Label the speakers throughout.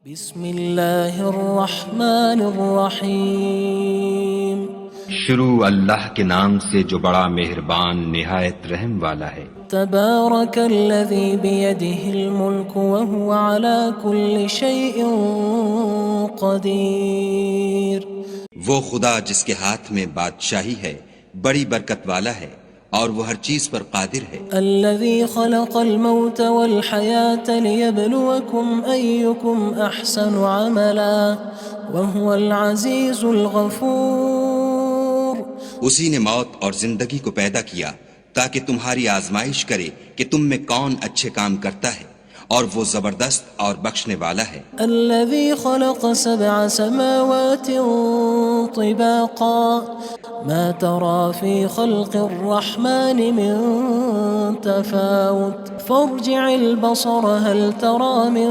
Speaker 1: بسم اللہ الرحمن الرحیم
Speaker 2: شروع اللہ کے نام سے جو بڑا مہربان نہایت رحم والا ہے۔
Speaker 1: تبارک الذی بیدہ الملک وہو علی کل شیء قدیر۔
Speaker 3: وہ خدا جس کے ہاتھ میں بادشاہی ہے بڑی برکت والا ہے اور وہ ہر چیز پر قادر ہے۔
Speaker 1: الذی خلق الموت والحیاة لیبلوکم ایکم احسن عملا وہو العزیز الغفور۔
Speaker 3: اسی نے موت اور زندگی کو پیدا کیا تاکہ تمہاری آزمائش کرے کہ تم میں کون اچھے کام کرتا ہے، اور وہ زبردست اور بخشنے والا ہے۔
Speaker 1: الذي خلق 7 سماوات طباقا ما ترى في خلق الرحمن من تفاوت فارجع البصر هل ترى من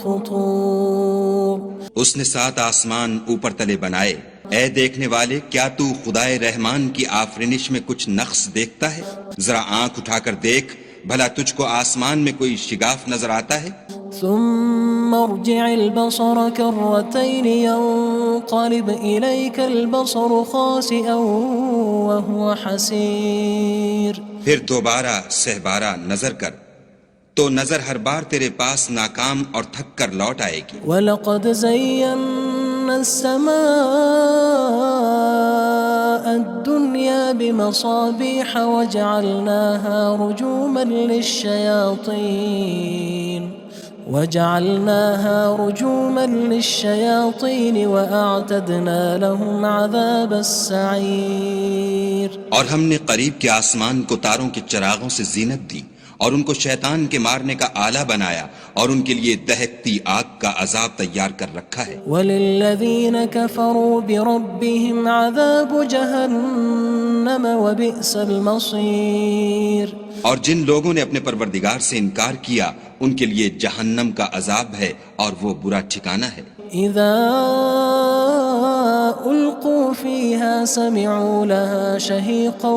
Speaker 1: فطور۔
Speaker 3: اس نے 7 آسمان اوپر تلے بنائے، اے دیکھنے والے کیا تو خدائے رحمان کی آفرینش میں کچھ نقص دیکھتا ہے؟ ذرا آنکھ اٹھا کر دیکھ، بھلا تجھ کو آسمان میں کوئی شگاف نظر آتا ہے؟
Speaker 1: ثم ارجع البصر كرتين ينقلب إليك البصر خاسئا وهو حسير۔
Speaker 3: پھر دوبارہ سہبارہ نظر کر تو نظر ہر بار تیرے پاس ناکام اور تھک کر لوٹ آئے گی۔
Speaker 1: وَلَقَدْ زَيَّنَّا السَّمَاءَ الدُّنْيَا بِمَصَابِيحَ وَجَعَلْنَاهَا رُجُومًا لِلشَّيَاطِينِ وَأَعْتَدْنَا لَهُمْ عَذَابَ السَّعِيرِ۔
Speaker 3: اور ہم نے قریب کے آسمان کو تاروں کے چراغوں سے زینت دی اور ان کو شیطان کے مارنے کا آلہ بنایا، اور ان کے لیے دہکتی آگ کا عذاب تیار کر رکھا ہے۔
Speaker 1: وَلِلَّذِينَ كَفَرُوا بِرَبِّهِمْ عَذَابُ جَهَنَّمَ وَبِئْسَ الْمَصِيرُ۔
Speaker 3: اور جن لوگوں نے اپنے پروردگار سے انکار کیا ان کے لیے جہنم کا عذاب ہے اور وہ برا ٹھکانہ ہے۔
Speaker 1: اذا القوا فيها سمعوا لها شهيقا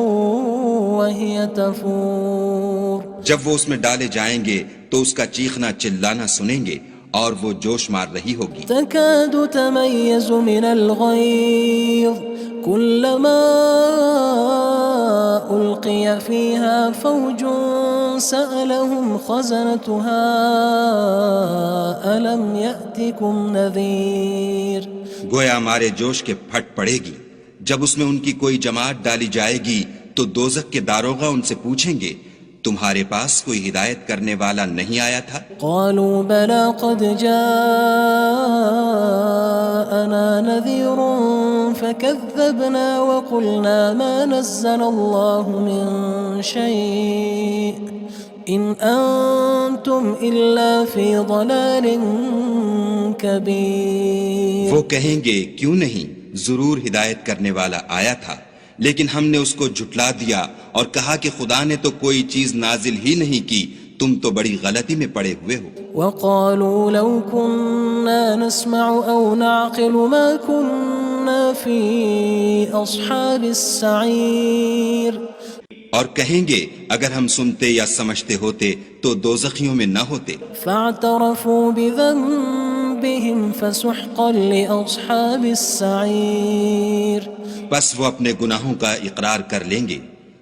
Speaker 1: وهي تفور۔
Speaker 3: جب وہ اس میں ڈالے جائیں گے تو اس کا چیخنا چلانا سنیں گے اور وہ جوش مار رہی ہوگی۔
Speaker 1: تكاد تميز من الغيظ كلما ألقي فيها فوج سألهم خزنتها ألم يأتكم نذير۔
Speaker 3: گویا مارے جوش کے پھٹ پڑے گی۔ جب اس میں ان کی کوئی جماعت ڈالی جائے گی تو دوزخ کے داروغہ ان سے پوچھیں گے تمہارے پاس کوئی ہدایت کرنے والا نہیں آیا تھا؟
Speaker 1: قالوا بلى قد جاءنا نذير فكذبنا وقلنا ما نزل الله من شيء إن أنتم إلا في ضلال كبير۔
Speaker 3: وہ کہیں گے کیوں نہیں، ضرور ہدایت کرنے والا آیا تھا، لیکن ہم نے اس کو جھٹلا دیا اور کہا کہ خدا نے تو کوئی چیز نازل ہی نہیں کی، تم تو بڑی غلطی میں پڑے ہوئے ہو۔
Speaker 1: وقالوا لو كنا نسمع أو نعقل ما كنا في أصحاب السعير۔
Speaker 3: اور کہیں گے اگر ہم سنتے یا سمجھتے ہوتے تو دوزخیوں میں نہ ہوتے۔
Speaker 1: فاعترفوا بذنبهم فسحقا لأصحاب السعير۔
Speaker 3: بس وہ اپنے گناہوں کا اقرار کر لیں گے،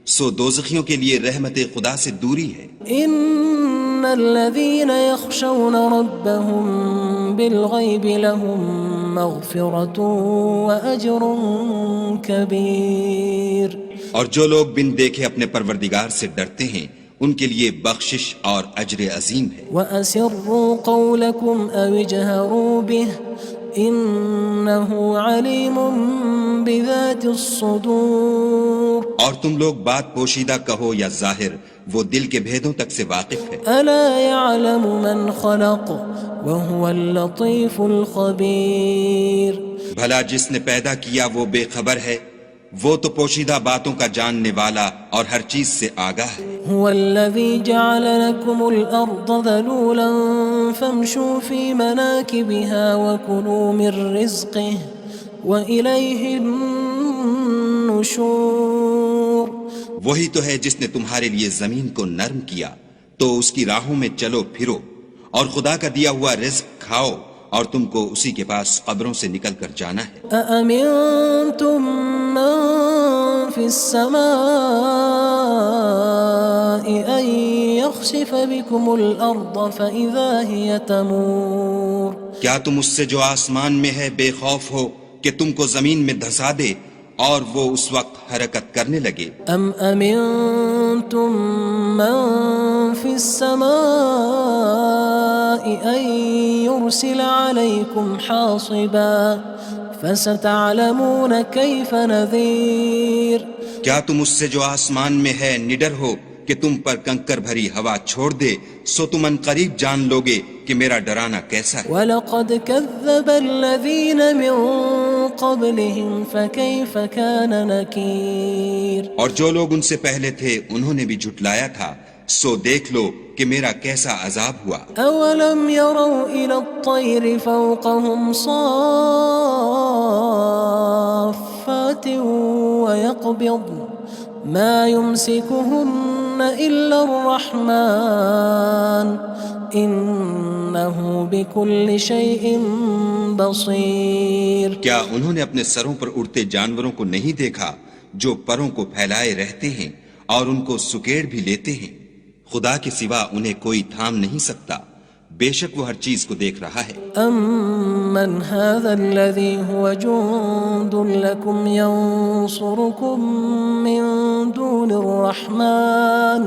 Speaker 3: سو دوزخیوں کے لیے رحمت خدا سے دوری ہے۔
Speaker 1: ان الذين يخشون ربهم بالغيب لهم مغفرة وأجر كبير۔
Speaker 3: اور جو لوگ بن دیکھے اپنے پروردگار سے ڈرتے ہیں ان کے لیے بخشش اور اجر عظیم ہے۔
Speaker 1: وأسروا قولكم أو اجهروا به إنه عليم بذات الصدور۔
Speaker 3: اور تم لوگ بات پوشیدہ کہو یا ظاہر، وہ دل کے بھیدوں تک سے واقف ہے۔
Speaker 1: ألا يعلم من خلق وهو اللطيف الخبير۔
Speaker 3: بھلا جس نے پیدا کیا وہ بے خبر ہے، وہ تو پوشیدہ باتوں کا جاننے والا اور ہر چیز سے آگاہ ہے۔
Speaker 1: هو الذي جعل لكم الأرض ذلولا فامشوا في مناكبها وكلوا من رزقه وإليه النشور۔
Speaker 3: وہی تو ہے جس نے تمہارے لیے زمین کو نرم کیا تو اس کی راہوں میں چلو پھرو اور خدا کا دیا ہوا رزق کھاؤ اور تم کو اسی کے پاس قبروں سے نکل کر جانا ہے۔
Speaker 1: أأمنتم من في السماء أن يخسف بكم الأرض فإذا هي تمور
Speaker 3: کیا تم اس سے جو آسمان میں ہے بے خوف ہو کہ تم کو زمین میں دھسا دے اور وہ اس وقت حرکت کرنے لگے؟
Speaker 1: أم أمنتم من في السماء أن يرسل عليكم حاصبا فستعلمون كيف نذير
Speaker 3: کیا تم اس سے جو آسمان میں ہے نڈر ہو کہ تم پر کنکر بھری ہوا چھوڑ دے، سو تم ان قریب جان لوگے کہ میرا ڈرانا کیسا ہے۔
Speaker 1: وَلَقَدْ كَذَّبَ الَّذِينَ مِن قَبْلِهِمْ فَكَيْفَ كَانَ نَكِيرٌ
Speaker 3: اور جو لوگ ان سے پہلے تھے انہوں نے بھی جھٹلایا تھا، سو دیکھ لو کہ میرا کیسا عذاب ہوا۔
Speaker 1: أَوَلَمْ يَرَوْا إِلَى الطَّيْرِ فَوْقَهُمْ صَافَّاتٍ وَيَقْبِضْنَ مَا يُمْسِكُهُنَّ إِلَّا الرَّحْمَنُ إِنَّهُ بِكُلِّ شَيْءٍ بَصِيرٌ
Speaker 3: کیا انہوں نے اپنے سروں پر اڑتے جانوروں کو نہیں دیکھا جو پروں کو پھیلائے رہتے ہیں اور ان کو سکیڑ بھی لیتے ہیں؟ خدا کے سوا انہیں کوئی تھام نہیں سکتا، بے شک وہ ہر چیز کو دیکھ رہا ہے۔
Speaker 1: أَمَّنْ هَذَا الَّذِي هُوَ جُندٌ لَكُمْ يَنصُرُكُم مِّن دُونِ الرَّحْمَنِ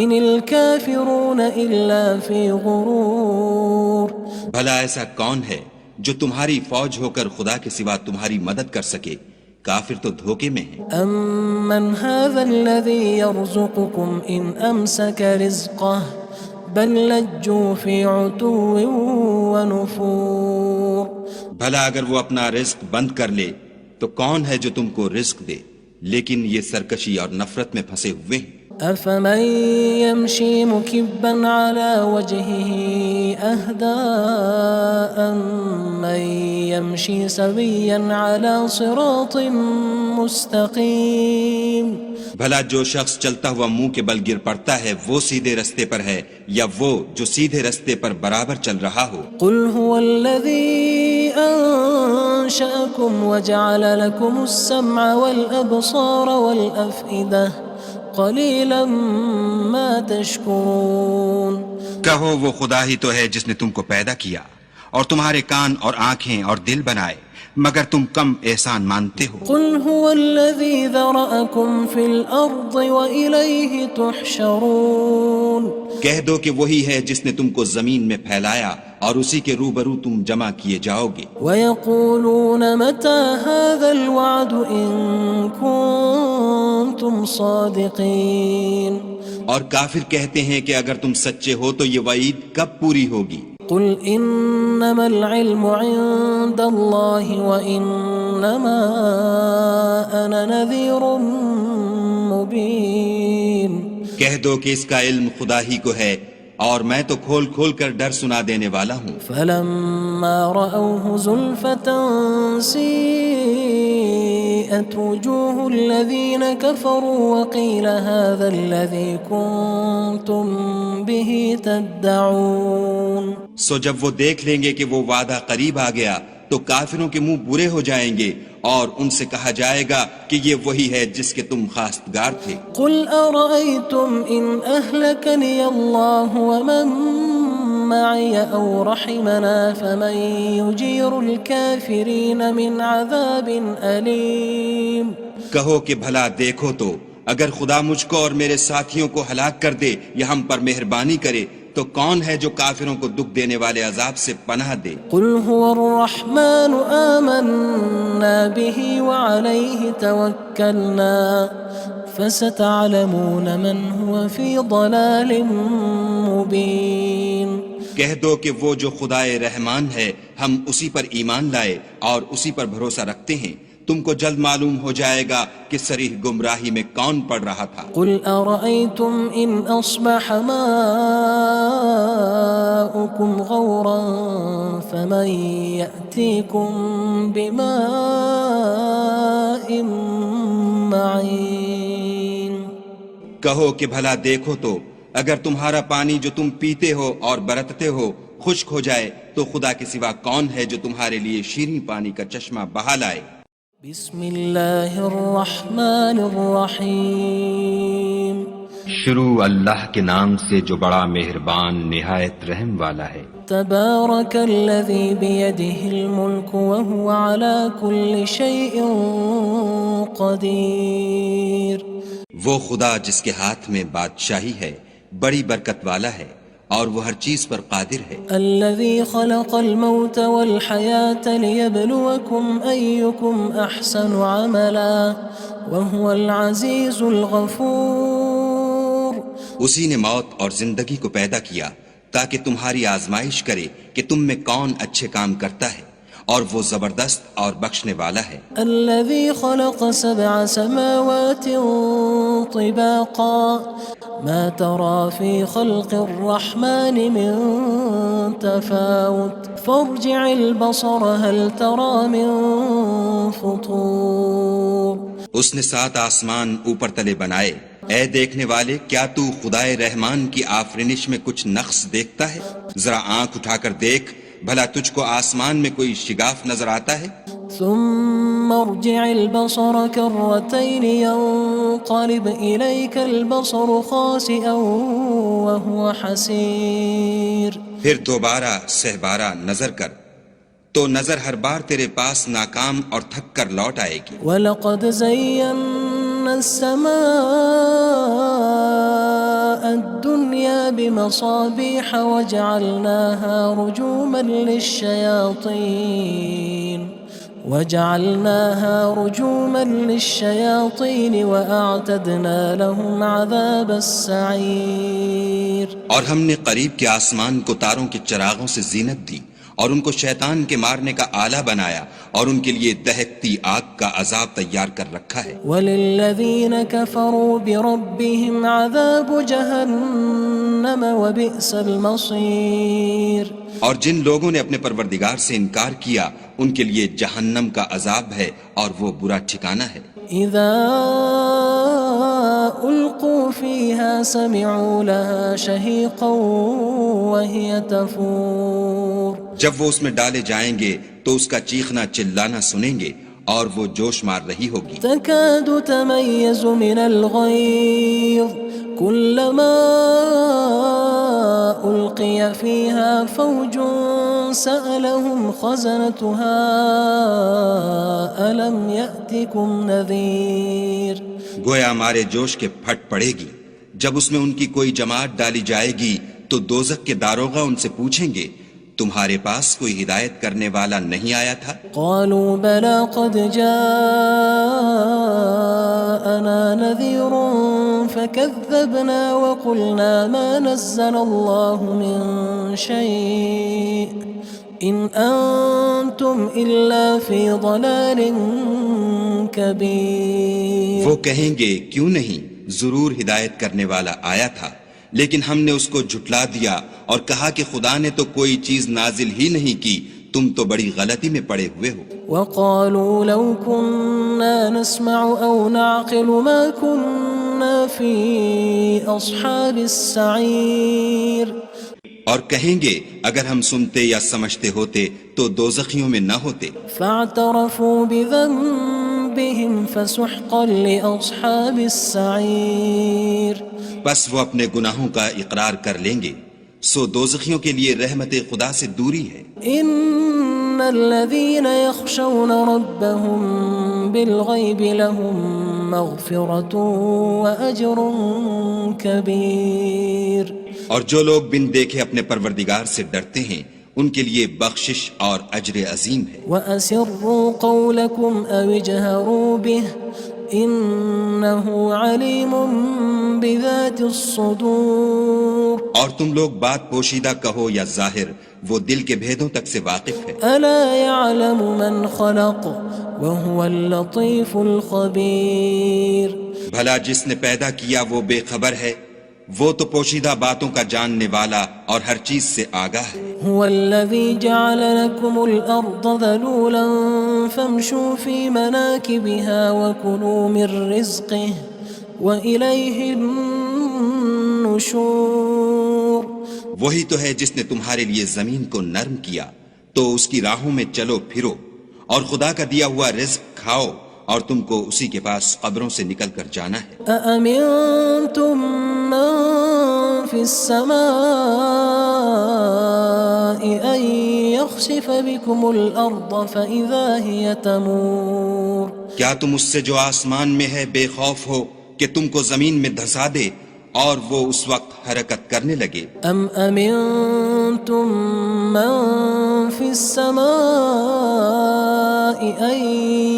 Speaker 1: إِنِ الْكَافِرُونَ إِلَّا فِي غُرُورٍ
Speaker 3: بھلا ایسا کون ہے جو تمہاری فوج ہو کر خدا کے سوا تمہاری مدد کر سکے؟ کافر تو دھوکے میں ہیں۔
Speaker 1: أَمَّنْ هَذَا الَّذِي يَرْزُقُكُمْ إِنْ أَمْسَكَ رِزْقَهُ بَلْ لَجُّوا فِي عُتُوٍّ وَنُفُورٍ
Speaker 3: بھلا اگر وہ اپنا رزق بند کر لے تو کون ہے جو تم کو رزق دے؟ لیکن یہ سرکشی اور نفرت میں پھنسے ہوئے ہیں۔
Speaker 1: أَفَمَن يَمْشِي مُكِبًّا عَلَى وَجْهِهِ أَهْدَىٰ أَمَّن يَمْشِي سَوِيًّا عَلَى صِرَاطٍ مُّسْتَقِيمٍ
Speaker 3: بھلا جو شخص چلتا ہوا منہ کے بل گر پڑتا ہے وہ سیدھے رستے پر ہے یا وہ جو سیدھے رستے پر برابر چل رہا ہو؟
Speaker 1: قُلْ هُوَ الَّذِي أَنشَأَكُمْ وَجَعَلَ لَكُمُ السَّمْعَ وَالْأَبْصَارَ وَالْأَفْئِدَةَ قَلِيلًا مَا تَشْكُرُونَ
Speaker 3: کہو وہ خدا ہی تو ہے جس نے تم کو پیدا کیا اور تمہارے کان اور آنکھیں اور دل بنائے، مگر تم کم احسان مانتے ہو۔
Speaker 1: قُلْ هُوَ الَّذِي ذَرَأَكُمْ فِي الْأَرْضِ وَإِلَيْهِ تُحْشَرُونَ
Speaker 3: کہہ دو کہ وہی ہے جس نے تم کو زمین میں پھیلایا اور اسی کے روبرو تم جمع کیے جاؤ گے۔
Speaker 1: وَيَقُولُونَ مَتَى هَذَا الْوَعْدُ إِن كُنتُمْ صَادِقِينَ
Speaker 3: اور کافر کہتے ہیں کہ اگر تم سچے ہو تو یہ وعید کب پوری ہوگی؟
Speaker 1: قُلْ إِنَّمَا الْعِلْمُ عِندَ اللَّهِ وَإِنَّمَا أَنَا نَذِيرٌ مُّبِينٌ
Speaker 3: کہہ دو کہ اس کا علم خدا ہی کو ہے اور میں تو کھول کھول کر ڈر سنا دینے والا ہوں۔
Speaker 1: فَلَمَّا رَأَوْهُ زُلْفَةً سِيئَتْ وُجُوهُ الَّذِينَ كَفَرُوا وَقِيلَ هَذَا الَّذِي كُنتُم بِهِ تَدَّعُونَ
Speaker 3: سو جب وہ دیکھ لیں گے کہ وہ وعدہ قریب آ گیا تو کافروں کے منہ برے ہو جائیں گے اور ان سے کہا جائے گا کہ یہ وہی ہے جس کے تم خواستگار تھے۔
Speaker 1: قُلْ أَرَأَيْتُمْ إِنْ أَهْلَكَنِيَ اللَّهُ وَمَن مَّعِيَ أَوْ رَحِمَنَا فَمَن يُجِيرُ الْكَافِرِينَ مِنْ عَذَابٍ أَلِيمٍ
Speaker 3: کہو کہ بھلا دیکھو تو اگر خدا مجھ کو اور میرے ساتھیوں کو ہلاک کر دے یا ہم پر مہربانی کرے تو کون ہے جو کافروں کو دکھ دینے والے عذاب سے پناہ دے؟
Speaker 1: قُلْ هُوَ الرَّحْمَنُ آمَنَّا بِهِ وَعَلَيْهِ تَوَكَّلْنَا فَسَتَعْلَمُونَ مَنْ هُوَ فِي ضَلَالٍ مُّبِينٍ
Speaker 3: کہہ دو کہ وہ جو خدائے رحمان ہے ہم اسی پر ایمان لائے اور اسی پر بھروسہ رکھتے ہیں، تم کو جلد معلوم ہو جائے گا کہ صریح گمراہی میں کون پڑ رہا تھا۔
Speaker 1: قُلْ أَرَأَيْتُمْ إِنْ أَصْبَحَ مَاؤُكُمْ غَوْرًا فَمَن يَأْتِيكُم بِمَاءٍ مَّعِينٍ
Speaker 3: کہو کہ بھلا دیکھو تو اگر تمہارا پانی جو تم پیتے ہو اور برتتے ہو خشک ہو جائے تو خدا کے سوا کون ہے جو تمہارے لیے شیریں پانی کا چشمہ بہا لائے؟
Speaker 1: بسم اللہ الرحمن الرحیم
Speaker 2: شروع اللہ کے نام سے جو بڑا مہربان نہایت رحم والا ہے۔
Speaker 1: تبارک الذی بیدہ الملک وہو علی کل شیء قدیر۔
Speaker 3: وہ خدا جس کے ہاتھ میں بادشاہی ہے بڑی برکت والا ہے اور وہ ہر چیز پر قادر ہے۔
Speaker 1: الذي خلق الموت والحياة ليبلوكم أيكم أحسن عملا وهو العزيز الغفور۔
Speaker 3: اسی نے موت اور زندگی کو پیدا کیا تاکہ تمہاری آزمائش کرے کہ تم میں کون اچھے کام کرتا ہے، اور وہ زبردست اور بخشنے والا ہے۔
Speaker 1: الذي خلق 7 سماوات طباقا ما ترى في خلق الرحمن من تفاوت فارجع البصر هل ترى من فطور۔
Speaker 3: اس نے 7 آسمان اوپر تلے بنائے، اے دیکھنے والے کیا تو خدائے رحمان کی آفرینش میں کچھ نقص دیکھتا ہے؟ ذرا آنکھ اٹھا کر دیکھ، بھلا تجھ کو آسمان میں کوئی شگاف نظر آتا ہے؟
Speaker 1: ثم ارجع البصر كرتين ينقلب إليك البصر خاسئا وهو حسير۔
Speaker 3: پھر دوبارہ سہبارہ نظر کر تو نظر ہر بار تیرے پاس ناکام اور تھک کر لوٹ آئے گی۔
Speaker 1: وَلَقَدْ زَيَّنَّا السَّمَاءَ الدُّنْيَا بِمَصَابِيحَ وَجَعَلْنَاهَا رُجُومًا لِلشَّيَاطِينِ وَأَعْتَدْنَا لَهُمْ عَذَابَ السَّعِيرِ۔
Speaker 3: اور ہم نے قریب کے آسمان کو تاروں کے چراغوں سے زینت دی اور ان کو شیطان کے مارنے کا آلہ بنایا اور ان کے لیے دہکتی آگ کا عذاب تیار کر رکھا ہے۔
Speaker 1: وَلِلَّذِينَ كَفَرُوا بِرَبِّهِمْ عَذَابُ جَهَنَّمَ وَبِئْسَ الْمَصِيرُ۔
Speaker 3: اور جن لوگوں نے اپنے پروردگار سے انکار کیا ان کے لیے جہنم کا عذاب ہے اور وہ برا ٹھکانہ ہے۔
Speaker 1: اذا القوا فيها سمعوا لها شهيقا وهي تفور۔
Speaker 3: جب وہ اس میں ڈالے جائیں گے تو اس کا چیخنا چلانا سنیں گے اور وہ جوش مار رہی ہوگی۔
Speaker 1: تكاد تميز من الغيظ كلما ألقي فيها فوج سألهم خزنتها ألم يأتكم نذير۔
Speaker 3: گویا ہمارے جوش کے پھٹ پڑے گی جب اس میں ان کی کوئی جماعت ڈالی جائے گی تو دوزخ کے داروغہ ان سے پوچھیں گے تمہارے پاس کوئی ہدایت کرنے والا نہیں آیا تھا؟
Speaker 1: قالوا بلى قد جاءنا نذير فكذبنا وقلنا ما نزل الله من شيء إن أنتم إلا في ضلال كبير۔
Speaker 3: وہ کہیں گے کیوں نہیں، ضرور ہدایت کرنے والا آیا تھا، لیکن ہم نے اس کو جھٹلا دیا اور کہا کہ خدا نے تو کوئی چیز نازل ہی نہیں کی، تم تو بڑی غلطی میں پڑے ہوئے ہو۔
Speaker 1: وقالوا لو كنا نسمع أو نعقل ما كنا في أصحاب السعير۔
Speaker 3: اور کہیں گے اگر ہم سنتے یا سمجھتے ہوتے تو دوزخیوں میں نہ ہوتے۔
Speaker 1: فاعترفوا بذنبهم فسحقا لأصحاب السعير۔
Speaker 3: بس وہ اپنے گناہوں کا اقرار کر لیں گے، سو دوزخیوں کے لیے رحمت خدا سے دوری ہے۔
Speaker 1: ان الذين يخشون ربهم بالغيب لهم مغفرة وأجر كبير۔
Speaker 3: اور جو لوگ بن دیکھے اپنے پروردگار سے ڈرتے ہیں ان کے لیے بخشش اور اجر عظیم ہے۔
Speaker 1: وَأَسِرُّوا قَوْلَكُمْ أَوِ اجْهَرُوا بِهِ إِنَّهُ عَلِيمٌ بِذَاتِ الصُّدُورِ۔
Speaker 3: اور تم لوگ بات پوشیدہ کہو یا ظاہر، وہ دل کے بھیدوں تک سے واقف ہے۔
Speaker 1: أَلَا يَعْلَمُ مَنْ خَلَقَ وَهُوَ اللَّطِيفُ الْخَبِيرُ۔
Speaker 3: بھلا جس نے پیدا کیا وہ بے خبر ہے، وہ تو پوشیدہ باتوں کا جاننے والا اور ہر چیز سے آگاہ ہے۔
Speaker 1: هو الذي جعل لكم الأرض ذلولا فامشوا في مناكبها وكلوا من رزقه وإليه النشور۔ النشور
Speaker 3: وہی تو ہے جس نے تمہارے لیے زمین کو نرم کیا تو اس کی راہوں میں چلو پھرو، اور خدا کا دیا ہوا رزق کھاؤ، اور تم کو اسی کے پاس قبروں سے نکل کر جانا ہے۔
Speaker 1: أأمنتم من في السماء أن يخسف بكم الأرض فإذا هي تمور
Speaker 3: کیا تم اس سے جو آسمان میں ہے بے خوف ہو کہ تم کو زمین میں دھسا دے اور وہ اس وقت حرکت کرنے لگے؟
Speaker 1: أم أمنتم من في السماء أن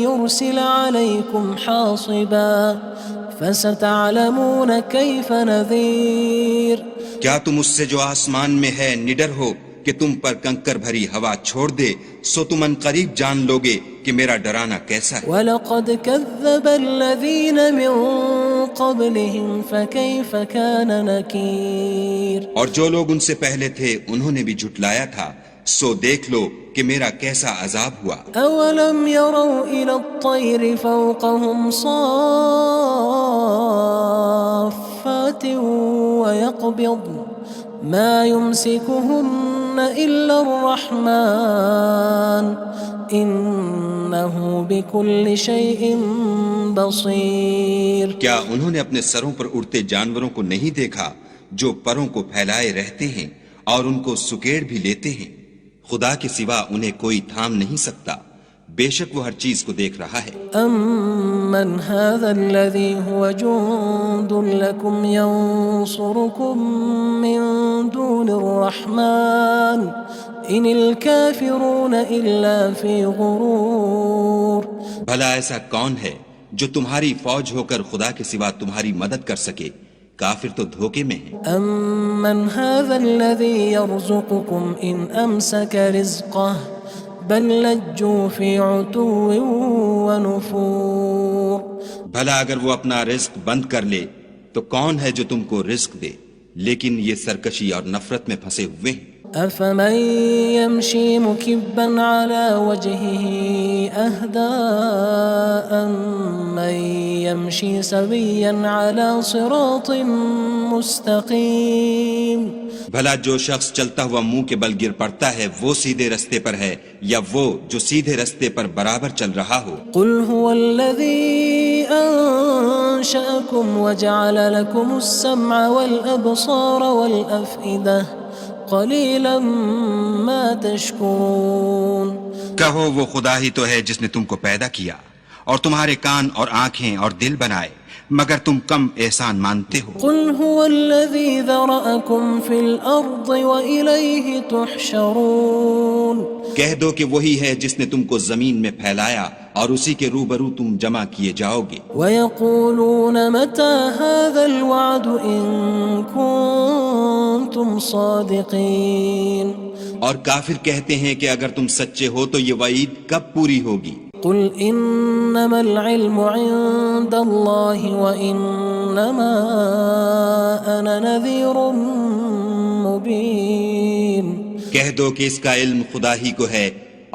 Speaker 1: يرسل عليكم حاصبا فستعلمون كيف نذير
Speaker 3: کیا تم اس سے جو آسمان میں ہے نڈر ہو کہ تم پر کنکر بھری ہوا چھوڑ دے، سو تم ان قریب جان لوگے کہ میرا ڈرانا کیسا ہے۔
Speaker 1: وَلَقَدْ كَذَّبَ الَّذِينَ مِن قَبْلِهِمْ فَكَيْفَ كَانَ نَكِيرٌ
Speaker 3: اور جو لوگ ان سے پہلے تھے انہوں نے بھی جھٹلایا تھا، سو دیکھ لو کہ میرا کیسا عذاب ہوا۔
Speaker 1: أَوَلَمْ يَرَوْا إِلَى الطَّيْرِ فَوْقَهُمْ صَافَّاتٍ وَيَقْبِضْنَ مَا يُمْسِكُهُنَّ إِلَّا الرَّحْمَنُ إِنَّهُ بِكُلِّ شَيْءٍ بَصِيرٌ
Speaker 3: کیا انہوں نے اپنے سروں پر اڑتے جانوروں کو نہیں دیکھا جو پروں کو پھیلائے رہتے ہیں اور ان کو سکیڑ بھی لیتے ہیں؟ خدا کے سوا انہیں کوئی تھام نہیں سکتا، بے شک وہ ہر چیز کو دیکھ رہا ہے۔
Speaker 1: أَمَّنْ هَذَا الَّذِي هُوَ جُندٌ لَكُمْ يَنصُرُكُم مِّن دُونِ الرَّحْمَنِ إِنِ الْكَافِرُونَ إِلَّا فِي غُرُورٍ
Speaker 3: بھلا ایسا کون ہے جو تمہاری فوج ہو کر خدا کے سوا تمہاری مدد کر سکے؟ کافر تو دھوکے میں ہیں۔
Speaker 1: أَمَّنْ هَذَا الَّذِي يَرْزُقُكُمْ إِنْ أَمْسَكَ رِزْقَهُ بَلْ لَجُّوا فِي عُتُوٍّ وَنُفُورٍ
Speaker 3: بھلا اگر وہ اپنا رزق بند کر لے تو کون ہے جو تم کو رزق دے، لیکن یہ سرکشی اور نفرت میں پھنسے ہوئے ہیں۔
Speaker 1: أَفَمَن يَمْشِي مُكِبًّا عَلَى وَجْهِهِ أَهْدَىٰ أَمَّن يَمْشِي سَوِيًّا عَلَى صِرَاطٍ مُّسْتَقِيمٍ
Speaker 3: بھلا جو شخص چلتا ہوا منہ کے بل گر پڑتا ہے وہ سیدھے رستے پر ہے یا وہ جو سیدھے رستے پر برابر چل رہا ہو؟
Speaker 1: قُلْ هُوَ الَّذِي أَنشَأَكُمْ وَجَعَلَ لَكُمُ السَّمْعَ وَالْأَبْصَارَ وَالْأَفْئِدَةَ قَلِيلًا مَا تَشْكُرُونَ
Speaker 3: کہو وہ خدا ہی تو ہے جس نے تم کو پیدا کیا اور تمہارے کان اور آنکھیں اور دل بنائے، مگر تم کم احسان مانتے ہو۔
Speaker 1: قُلْ هُوَ الَّذِي ذَرَأَكُمْ فِي الْأَرْضِ وَإِلَيْهِ تُحْشَرُونَ
Speaker 3: کہہ دو کہ وہی ہے جس نے تم کو زمین میں پھیلایا اور اسی کے روبرو تم جمع کیے جاؤ گے۔
Speaker 1: وَيَقُولُونَ مَتَى هَذَا الْوَعْدُ إِن كُنتُمْ صَادِقِينَ
Speaker 3: اور کافر کہتے ہیں کہ اگر تم سچے ہو تو یہ وعید کب پوری ہوگی؟
Speaker 1: قُلْ إِنَّمَا الْعِلْمُ عِندَ اللَّهِ وَإِنَّمَا أَنَا نَذِيرٌ مُّبِينٌ
Speaker 3: کہہ دو کہ اس کا علم خدا ہی کو ہے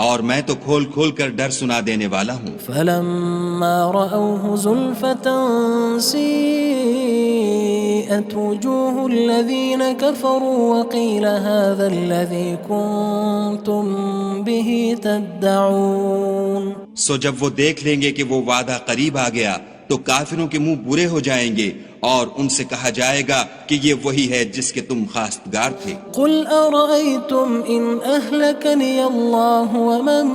Speaker 3: اور میں تو کھول کھول کر ڈر سنا دینے والا ہوں۔
Speaker 1: فَلَمَّا رَأَوْهُ زُلْفَةً سِيئَتْ وُجُوهُ الَّذِينَ كَفَرُوا وَقِيلَ هَذَا الَّذِي كُنتُم بِهِ تَدَّعُونَ
Speaker 3: سو جب وہ دیکھ لیں گے کہ وہ وعدہ قریب آ گیا تو کافروں کے منہ برے ہو جائیں گے اور ان سے کہا جائے گا کہ یہ وہی ہے جس کے تم خواستگار تھے۔
Speaker 1: قُلْ أَرَأَيْتُمْ إِنْ أَهْلَكَنِيَ اللَّهُ وَمَن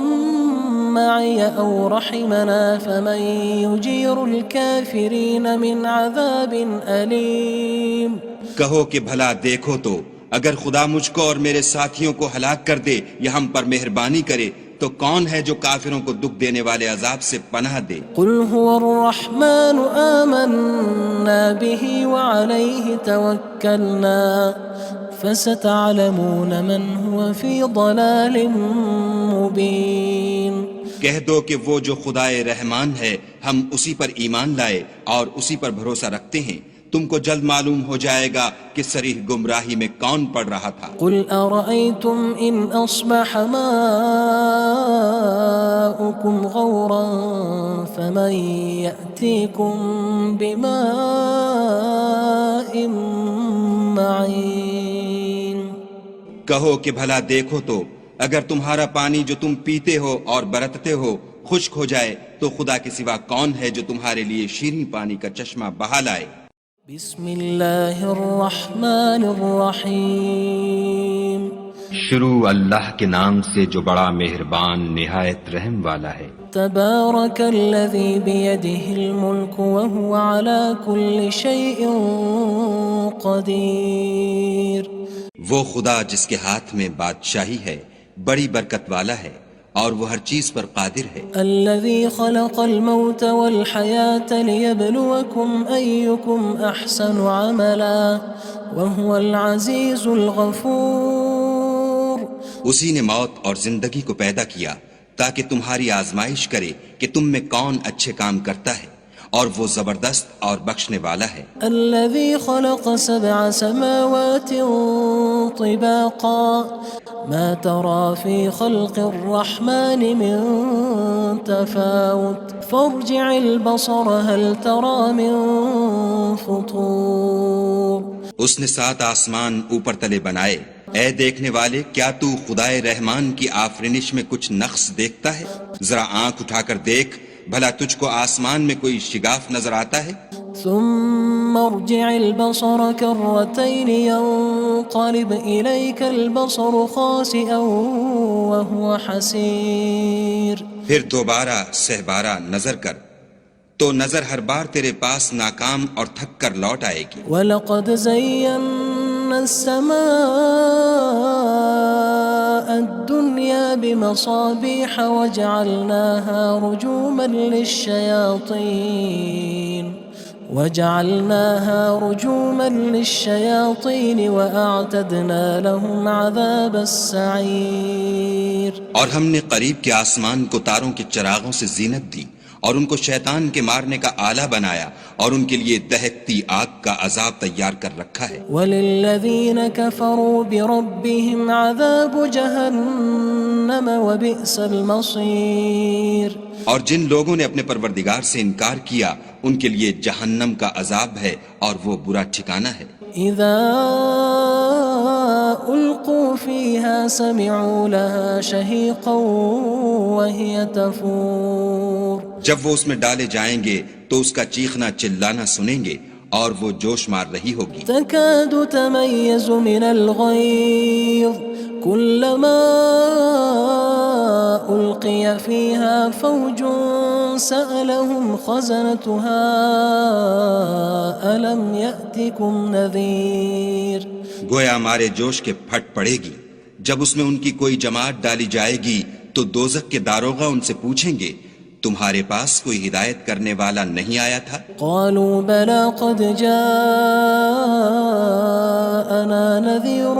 Speaker 1: مَّعِيَ أَوْ رَحِمَنَا فَمَن يُجِيرُ الْكَافِرِينَ مِنْ عَذَابٍ أَلِيمٍ
Speaker 3: کہو کہ بھلا دیکھو تو اگر خدا مجھ کو اور میرے ساتھیوں کو ہلاک کر دے یا ہم پر مہربانی کرے تو کون ہے جو کافروں کو دکھ دینے والے عذاب سے پناہ دے؟
Speaker 1: قُلْ هُوَ الرَّحْمَنُ آمَنَّا بِهِ وَعَلَيْهِ تَوَكَّلْنَا فَسَتَعْلَمُونَ مَنْ هُوَ فِي ضَلَالٍ مُّبِينٍ
Speaker 3: کہہ دو کہ وہ جو خدائے رحمان ہے ہم اسی پر ایمان لائے اور اسی پر بھروسہ رکھتے ہیں، تم کو جلد معلوم ہو جائے گا کہ صریح گمراہی میں کون پڑ رہا تھا۔
Speaker 1: قُلْ أَرَأَيْتُمْ إِنْ أَصْبَحَ مَاؤُكُمْ غَوْرًا فَمَن يَأْتِيكُم بِمَاءٍ معين
Speaker 3: کہو کہ بھلا دیکھو تو اگر تمہارا پانی جو تم پیتے ہو اور برتتے ہو خشک ہو جائے تو خدا کے سوا کون ہے جو تمہارے لیے شیریں پانی کا چشمہ بہا لائے؟
Speaker 1: بسم اللہ الرحمن الرحیم
Speaker 2: شروع اللہ کے نام سے جو بڑا مہربان نہایت رحم والا ہے۔
Speaker 1: تبارک الذی بیدہ الملک وہو علی کل شیء قدیر
Speaker 3: وہ خدا جس کے ہاتھ میں بادشاہی ہے بڑی برکت والا ہے اور وہ ہر چیز پر قادر ہے۔
Speaker 1: الذي خلق الموت والحياة ليبلوكم أيكم أحسن عملا وهو العزيز الغفور
Speaker 3: اسی نے موت اور زندگی کو پیدا کیا تاکہ تمہاری آزمائش کرے کہ تم میں کون اچھے کام کرتا ہے اور وہ زبردست اور بخشنے والا ہے۔
Speaker 1: الذي خلق 7 سماوات طباقا ما ترى في خلق الرحمن من تفاوت فارجع البصر هل ترى من فطور
Speaker 3: اس نے 7 آسمان اوپر تلے بنائے، اے دیکھنے والے کیا تو خدائے رحمان کی آفرینش میں کچھ نقص دیکھتا ہے؟ ذرا آنکھ اٹھا کر دیکھ بھلا تجھ کو آسمان میں کوئی شگاف نظر آتا ہے؟
Speaker 1: ثم ارجع البصر كرتين ينقلب إليك البصر خاسئا وهو حسير
Speaker 3: پھر دوبارہ سہبارہ نظر کر تو نظر ہر بار تیرے پاس ناکام اور تھک کر لوٹ آئے گی۔
Speaker 1: وَلَقَدْ زَيَّنَّا السَّمَاءَ الدُّنْيَا بِمَصَابِيحَ وَجَعَلْنَاهَا رُجُومًا لِلشَّيَاطِينِ وَأَعْتَدْنَا لَهُمْ عَذَابَ السَّعِيرِ
Speaker 3: اور ہم نے قریب کے آسمان کو تاروں کے چراغوں سے زینت دی اور ان کو شیطان کے مارنے کا آلہ بنایا اور ان کے لیے دہکتی آگ کا عذاب تیار کر رکھا ہے۔
Speaker 1: وَلِلَّذِينَ كَفَرُوا بِرَبِّهِمْ عَذَابُ جَهَنَّمَ وَبِئْسَ الْمَصِيرُ
Speaker 3: اور جن لوگوں نے اپنے پروردگار سے انکار کیا ان کے لیے جہنم کا عذاب ہے اور وہ برا ٹھکانہ ہے۔
Speaker 1: اذا القوا فيها سمعوا لها شهيقا وهي تفور
Speaker 3: جب وہ اس میں ڈالے جائیں گے تو اس کا چیخنا چلانا سنیں گے اور وہ جوش مار رہی ہوگی۔
Speaker 1: تكاد تميز من الغيظ كلما ألقي فيها فوج سألهم خزنتها ألم يأتكم نذير
Speaker 3: گویا ہمارے جوش کے پھٹ پڑے گی جب اس میں ان کی کوئی جماعت ڈالی جائے گی تو دوزخ کے داروغہ ان سے پوچھیں گے تمہارے پاس کوئی ہدایت کرنے والا نہیں آیا تھا؟
Speaker 1: قالوا بلى قد جاءنا نذير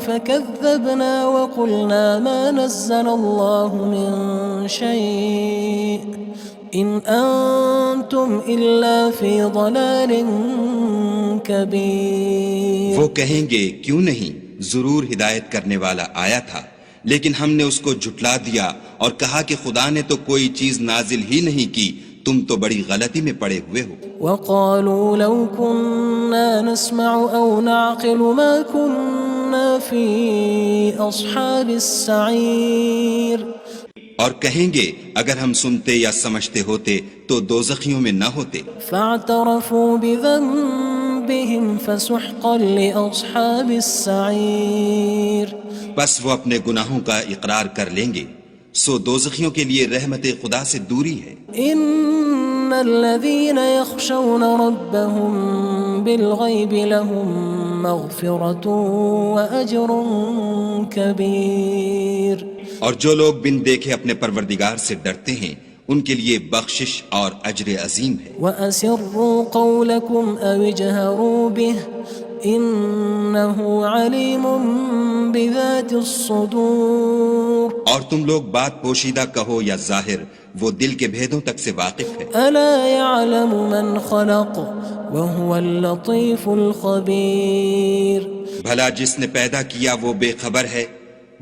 Speaker 1: فكذبنا وقلنا ما نزل الله من شيء إن أنتم إلا في ضلال كبير
Speaker 3: وہ کہیں گے کیوں نہیں، ضرور ہدایت کرنے والا آیا تھا، لیکن ہم نے اس کو جھٹلا دیا اور کہا کہ خدا نے تو کوئی چیز نازل ہی نہیں کی، تم تو بڑی غلطی میں پڑے ہوئے ہو۔
Speaker 1: وقالوا لو كنا نسمع أو نعقل ما كنا في أصحاب السعير
Speaker 3: اور کہیں گے اگر ہم سنتے یا سمجھتے ہوتے تو دوزخیوں میں نہ ہوتے۔
Speaker 1: فاعترفوا بذنبهم فسحقا لأصحاب السعير
Speaker 3: بس وہ اپنے گناہوں کا اقرار کر لیں گے، سو دوزخیوں کے لیے رحمت خدا سے دوری ہے۔
Speaker 1: ان الذين يخشون ربهم بالغيب لهم مغفرة وأجر كبير
Speaker 3: اور جو لوگ بن دیکھے اپنے پروردگار سے ڈرتے ہیں ان کے لیے بخشش اور اجر عظیم ہے۔
Speaker 1: وَأَسِرُّوا قَوْلَكُمْ أَوِ اجْهَرُوا بِهِ إِنَّهُ عَلِيمٌ بِذَاتِ الصُّدُورِ
Speaker 3: اور تم لوگ بات پوشیدہ کہو یا ظاہر، وہ دل کے بھیدوں تک سے واقف ہے۔
Speaker 1: أَلَا يَعْلَمُ مَنْ خَلَقَ وَهُوَ اللَّطِيفُ الْخَبِيرُ
Speaker 3: بھلا جس نے پیدا کیا وہ بے خبر ہے،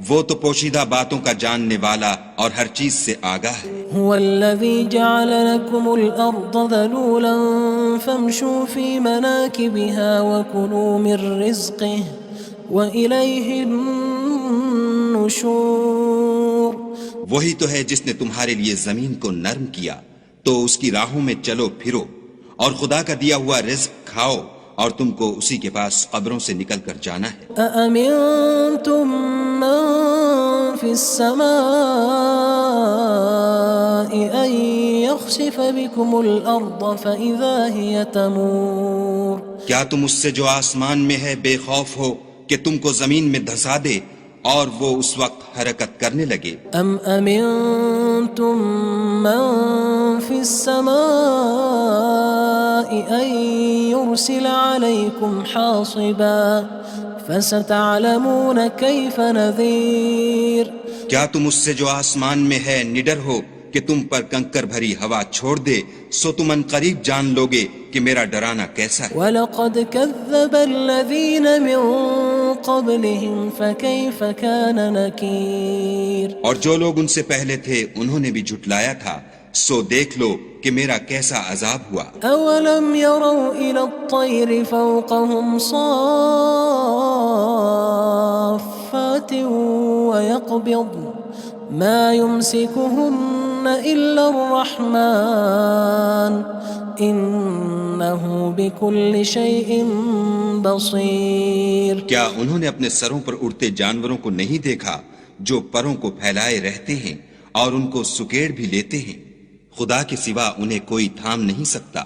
Speaker 3: وہ تو پوشیدہ باتوں کا جاننے والا اور ہر چیز سے آگاہ ہے۔
Speaker 1: هو الذي جعل لكم الأرض ذلولا فامشوا في مناكبها وكلوا من رزقه وإليه النشور.
Speaker 3: وہی تو ہے جس نے تمہارے لیے زمین کو نرم کیا تو اس کی راہوں میں چلو پھرو اور خدا کا دیا ہوا رزق کھاؤ اور تم کو اسی کے پاس قبروں سے نکل کر جانا ہے.
Speaker 1: أأمنتم من في السماء أن يخسف بكم الأرض فإذا هي تمور.
Speaker 3: کیا تم اس سے جو آسمان میں ہے بے خوف ہو کہ تم کو زمین میں دھسا دے اور وہ اس وقت حرکت کرنے لگے؟
Speaker 1: أم أمنتم من في السماء أن يرسل عليكم حاصبا فستعلمون كيف نذير.
Speaker 3: کیا تم اس سے جو آسمان میں ہے نڈر ہو کہ تم پر کنکر بھری ہوا چھوڑ دے سو تم ان قریب جان لوگے کہ میرا ڈرانا کیسا ہے.
Speaker 1: وَلَقَدْ كَذَّبَ الَّذِينَ مِن قَبْلِهِمْ فَكَيْفَ كَانَ نَكِيرٌ.
Speaker 3: اور جو لوگ ان سے پہلے تھے انہوں نے بھی جھٹلایا تھا سو دیکھ لو کہ میرا کیسا عذاب ہوا.
Speaker 1: أَوَلَمْ يَرَوْا إِلَى الطَّيْرِ فَوْقَهُمْ صَافَّاتٍ وَيَقْبِضْنَ مَا يُمْسِكُهُنَّ إِلَّا الرَّحْمَنُ إِنَّهُ بِكُلِّ شَيْءٍ بَصِيرٌ.
Speaker 3: کیا انہوں نے اپنے سروں پر اڑتے جانوروں کو نہیں دیکھا جو پروں کو پھیلائے رہتے ہیں اور ان کو سکیڑ بھی لیتے ہیں؟ خدا کے سوا انہیں کوئی تھام نہیں سکتا،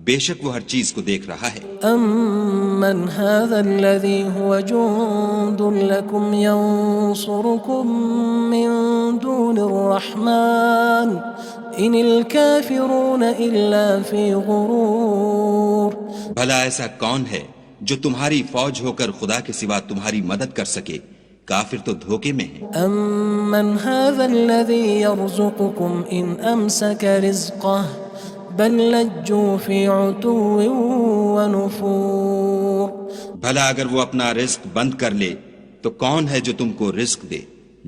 Speaker 3: بے شک وہ ہر چیز کو دیکھ رہا ہے.
Speaker 1: أَمَّنْ هَذَا الَّذِي هُوَ جُندٌ لَكُمْ يَنصُرُكُم مِّن دُونِ الرَّحْمَنِ إِنِ الْكَافِرُونَ إِلَّا فِي غُرُورٍ.
Speaker 3: بھلا ایسا کون ہے جو تمہاری فوج ہو کر خدا کے سوا تمہاری مدد کر سکے؟ کافر تو دھوکے میں ہیں.
Speaker 1: أَمَّنْ هَذَا الَّذِي يَرْزُقُكُمْ إِنْ أَمْسَكَ رِزْقَهُ بَلْ لَجُّوا فِي عُتُوٍّ وَنُفُورٍ.
Speaker 3: بھلا اگر وہ اپنا رزق بند کر لے تو کون ہے جو تم کو رزق دے،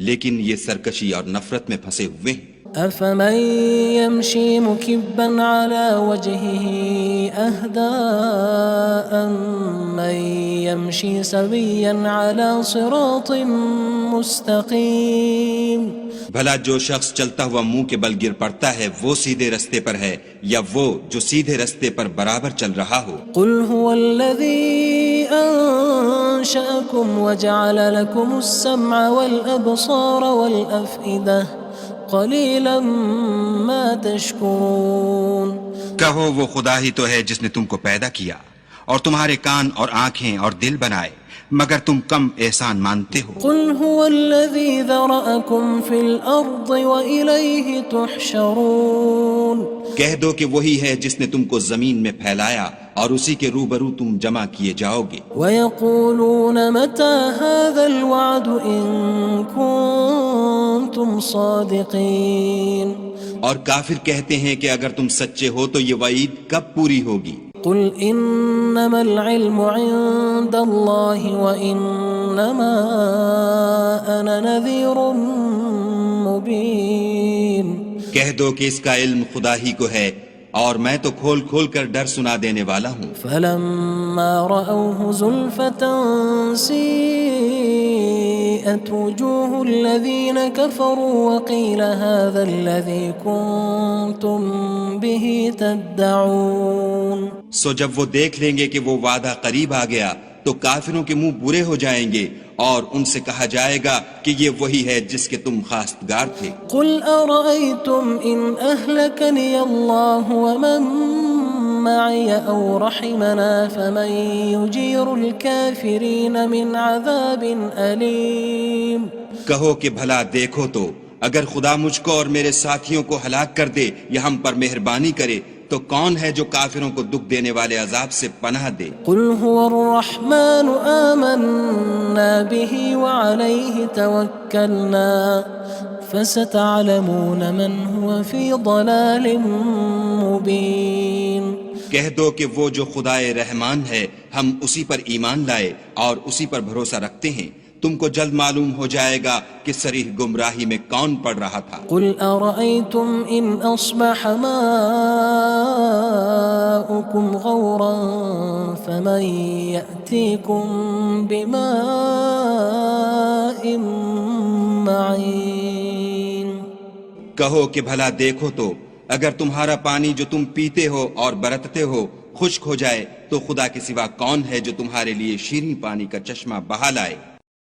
Speaker 3: لیکن یہ سرکشی اور نفرت میں پھنسے ہوئے ہیں.
Speaker 1: أَفَمَن يَمْشِي مُكِبًّا عَلَى وَجْهِهِ أَهْدَىٰ أَمَّن يَمْشِي سَوِيًّا عَلَى صِرَاطٍ مُّسْتَقِيمٍ.
Speaker 3: بھلا جو شخص چلتا ہوا منہ کے بل گر پڑتا ہے وہ سیدھے رستے پر ہے یا وہ جو سیدھے رستے پر برابر چل رہا ہو؟
Speaker 1: قُلْ هُوَ الَّذِي أَنشَأَكُمْ وَجَعَلَ لَكُمُ السَّمْعَ وَالْأَبْصَارَ وَالْأَفْئِدَةَ قَلِيلًا مَا تَشْكُرُونَ.
Speaker 3: کہو وہ خدا ہی تو ہے جس نے تم کو پیدا کیا اور تمہارے کان اور آنکھیں اور دل بنائے، مگر تم کم احسان مانتے ہو.
Speaker 1: قُلْ هُوَ الَّذِي ذَرَأَكُمْ فِي الْأَرْضِ وَإِلَيْهِ تُحْشَرُونَ.
Speaker 3: کہہ دو کہ وہی ہے جس نے تم کو زمین میں پھیلایا اور اسی کے روبرو تم جمع کیے جاؤ گے.
Speaker 1: وَيَقُولُونَ مَتَى هَذَا الْوَعْدُ إِن كُنتُمْ صَادِقِينَ.
Speaker 3: اور کافر کہتے ہیں کہ اگر تم سچے ہو تو یہ وعید کب پوری ہوگی؟
Speaker 1: قُلْ إِنَّمَا الْعِلْمُ عِندَ اللَّهِ وَإِنَّمَا أَنَا نَذِيرٌ مُّبِينٌ.
Speaker 3: کہہ دو کہ اس کا علم خدا ہی کو ہے اور میں تو کھول کھول کر ڈر سنا دینے والا ہوں.
Speaker 1: فَلَمَّا رَأَوْهُ زُلْفَةً سِيئَتْ وُجُوهُ الَّذِينَ كَفَرُوا وَقِيلَ هَذَا الَّذِي كُنتُم بِهِ تَدَّعُونَ.
Speaker 3: سو جب وہ دیکھ لیں گے کہ وہ وعدہ قریب آ گیا تو کافروں کے منہ برے ہو جائیں گے اور ان سے کہا جائے گا کہ یہ وہی ہے جس کے تم خواستگار تھے.
Speaker 1: قُلْ أَرَأَيْتُمْ إِنْ أَهْلَكَنِيَ اللَّهُ وَمَن مَّعِيَ أَوْ رَحِمَنَا فَمَن يُجِيرُ الْكَافِرِينَ مِنْ عَذَابٍ أَلِيمٍ.
Speaker 3: کہو کہ بھلا دیکھو تو اگر خدا مجھ کو اور میرے ساتھیوں کو ہلاک کر دے یا ہم پر مہربانی کرے تو کون ہے جو کافروں کو دکھ دینے والے عذاب سے پناہ دے؟
Speaker 1: قُلْ هُوَ الرَّحْمَنُ آمَنَّا بِهِ وَعَلَيْهِ تَوَكَّلْنَا فَسَتَعْلَمُونَ مَنْ هُوَ فِي ضَلَالٍ مُّبِينٍ.
Speaker 3: کہہ دو کہ وہ جو خدائے رحمان ہے ہم اسی پر ایمان لائے اور اسی پر بھروسہ رکھتے ہیں، تم کو جلد معلوم ہو جائے گا کہ صریح گمراہی میں کون پڑ رہا تھا۔
Speaker 1: قل أرأيتم إن أصبح ماؤكم غورا فمن يأتيكم بماء معين۔
Speaker 3: کہو کہ بھلا دیکھو تو اگر تمہارا پانی جو تم پیتے ہو اور برتتے ہو خشک ہو جائے تو خدا کے سوا کون ہے جو تمہارے لیے شیریں پانی کا چشمہ بہا لائے۔